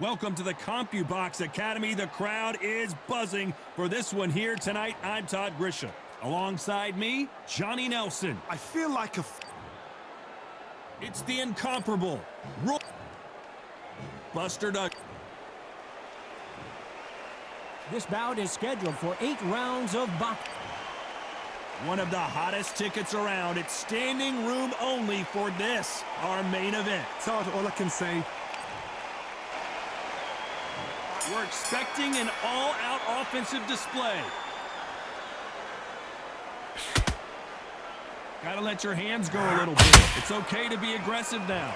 Welcome to the CompuBox Academy. The crowd is buzzing for this one here tonight. I'm Todd Grisham. Alongside me, Johnny Nelson. I feel like It's the incomparable Buster Doug. This bout is scheduled for 8 rounds of boxing. One of the hottest tickets around. It's standing room only for this, our main event. Todd, all I can say, we're expecting an all-out offensive display. Gotta let your hands go a little bit. It's okay to be aggressive now.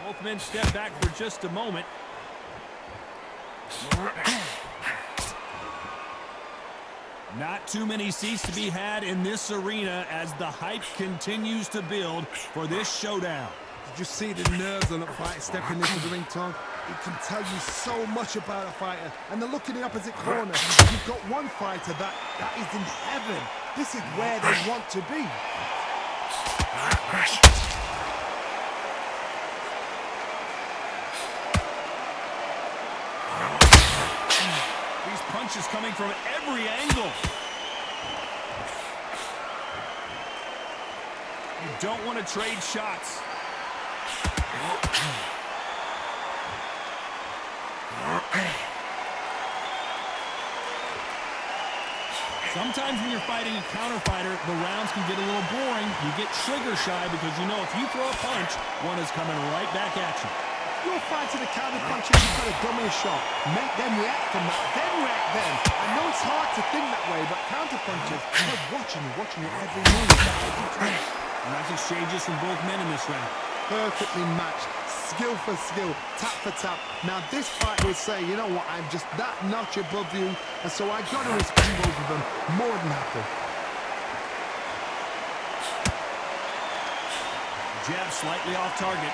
Both men step back for just a moment. Not too many seats to be had in this arena as the hype continues to build for this showdown. did you see the nerves on that fight stepping into the ring, Todd? It can tell you so much about a fighter. And the look in the opposite corner, you've got one fighter that is in heaven. This is where they want to be. These punches coming from every angle. You don't want to trade shots. Sometimes when you're fighting a counter fighter, the rounds can get a little boring. You get trigger shy because you know if you throw a punch, one is coming right back at you. You're fighting the counter punches, you've got to dummy a shot. Make them react from that, then react then. I know it's hard to think that way, but counter punches, they're watching you every move. Nice exchanges from both men in this round. Perfectly matched, skill for skill, tap for tap. Now this fight will say, you know what, I'm just that notch above you, and so I got to respect both of them more than happy. Jab slightly off target.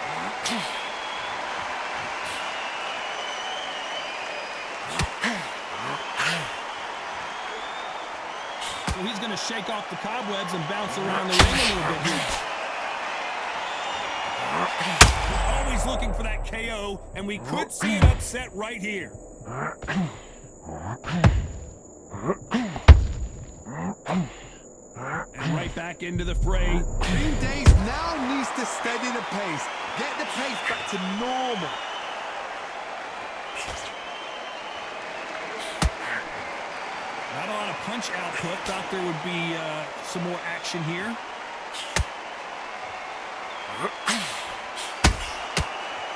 So he's going to shake off the cobwebs and bounce around the ring a little bit here. Always looking for that KO, and we could see an upset right here. And right back into the fray. Green Days now needs to steady the pace. Get the pace back to normal. Not a lot of punch output. Thought there would be some more action here.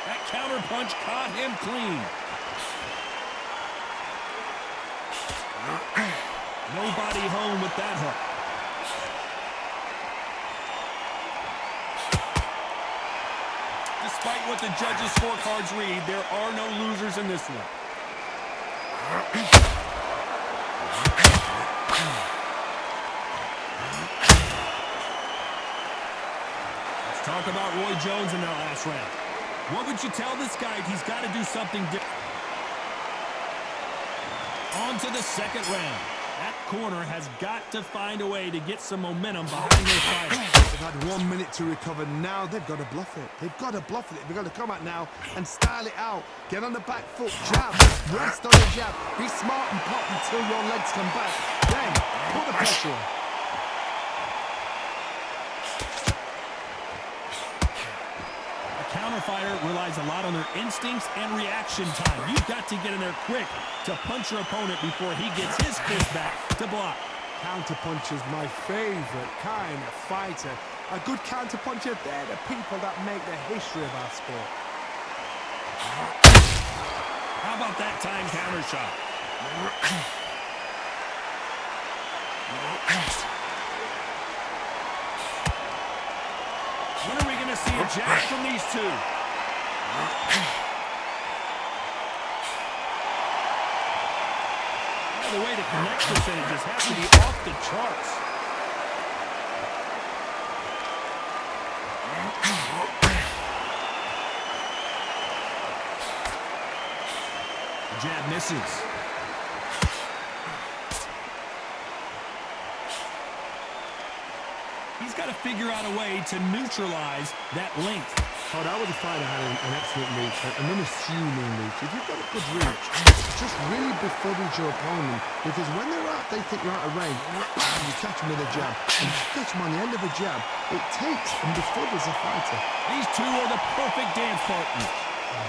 That counter punch caught him clean. Nobody home with that hook. Despite what the judges' scorecards read, there are no losers in this one. Let's talk about Roy Jones in that last round. What would you tell this guy? He's got to do something different. On to the second round. That corner has got to find a way to get some momentum behind their fighter. They've had 1 minute to recover. Now they've got to bluff it. They've got to bluff it. They've got to come out now and style it out. Get on the back foot, jab, rest on the jab. Be smart and pop until your legs come back. Then put the pressure on. Counterfighter relies a lot on their instincts and reaction time. You've got to get in there quick to punch your opponent before he gets his fist back to block. Counterpunch is my favorite kind of fighter. A good counterpuncher, they're the people that make the history of our sport. How about that time counter shot? When are we going to see a jab from these two? Well, the way to connect percentages has to be off the charts. The jab misses. He's got to figure out a way to neutralize that length. Oh, that was a fight that had an excellent reach, an unassuming reach. If you've got a good reach, just really befuddle your opponent, because when they're out, they think you're out of range. Bam, you catch them with a jab, and you catch them on the end of a jab. It takes and befuddles a fighter. These two are the perfect dance partners.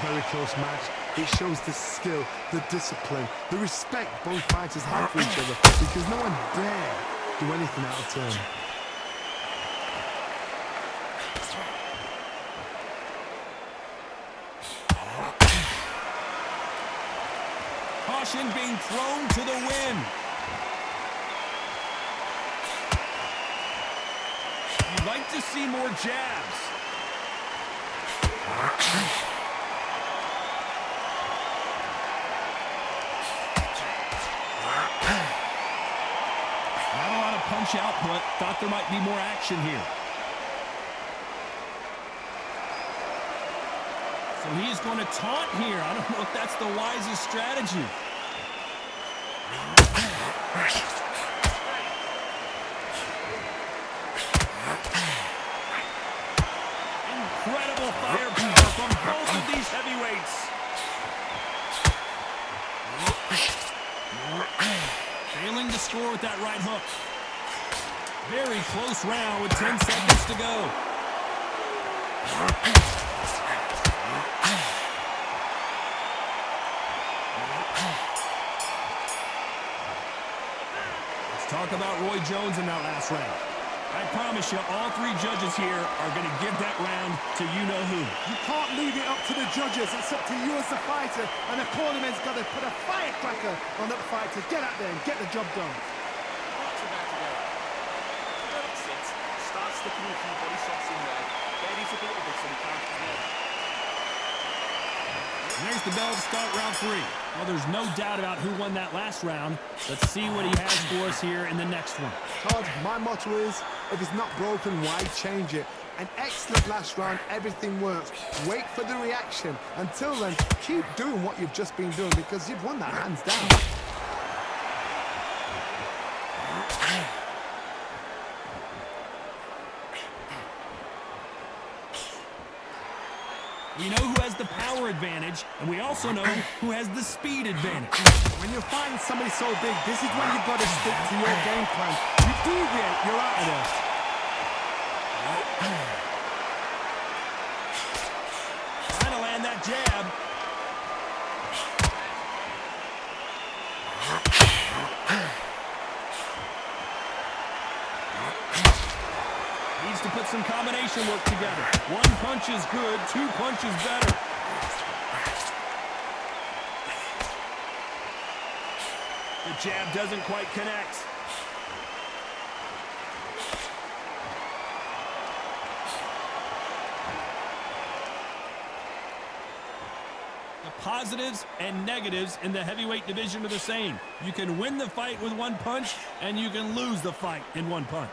Very close match. It shows the skill, the discipline, the respect both fighters have for each other, because no one dare do anything out of turn. Caution being thrown to the wind. You'd like to see more jabs. Not a lot of punch output. Thought there might be more action here. So he's going to taunt here. I don't know if that's the wisest strategy. Incredible firepower from both of these heavyweights. Failing to score with that right hook. Very close round with 10 seconds to go. Let's talk about Roy Jones in that last round. I promise you, all three judges here are going to give that round to you-know-who. You can't leave it up to the judges. It's up to you as the fighter, and the cornerman's got to put a firecracker on that fight to get out there and get the job done. Start sticking a few body shots in there. Get these up a little bit so we can't forget. And there's the bell to start round 3. Well, there's no doubt about who won that last round. Let's see what he has for us here in the next one. Todd, my motto is, if it's not broken, why change it? An excellent last round, everything works. Wait for the reaction. Until then, keep doing what you've just been doing, because you've won that hands down. We know who has the power advantage, and we also know who has the speed advantage. When you're fighting somebody so big, this is when you've got to stick to your game plan. You deviate, you're out of there. Trying to land that jab. Needs to put some combination work together. One punch is good, 2 punches better. The jab doesn't quite connect. The positives and negatives in the heavyweight division are the same. You can win the fight with 1 punch, and you can lose the fight in 1 punch.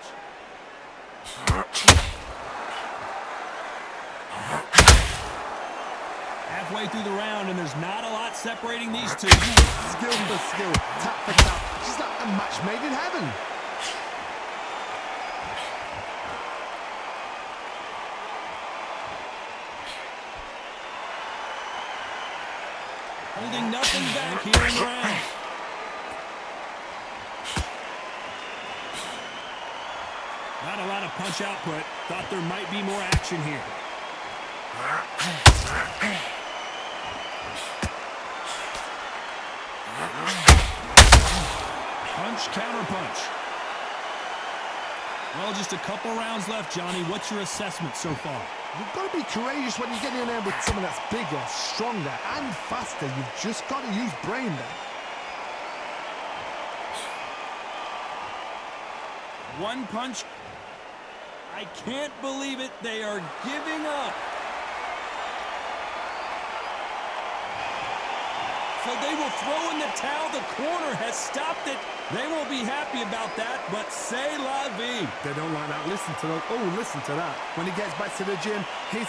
Halfway through the round, and there's not a lot separating these two. Skill for skill, tap for tap. Just like a match made in heaven. Holding nothing back here in the round. Not a lot of punch output. Thought there might be more action here. Punch, counter punch. Well, just a couple rounds left, Johnny. What's your assessment so far? You've got to be courageous when you get in there with someone that's bigger, stronger, and faster. You've just got to use brain there. 1 punch. I can't believe it. They are giving up. So they will throw in the towel. The corner has stopped it. They won't be happy about that, but c'est la vie. They don't like that. Listen to that. Oh, listen to that. When he gets back to the gym, he's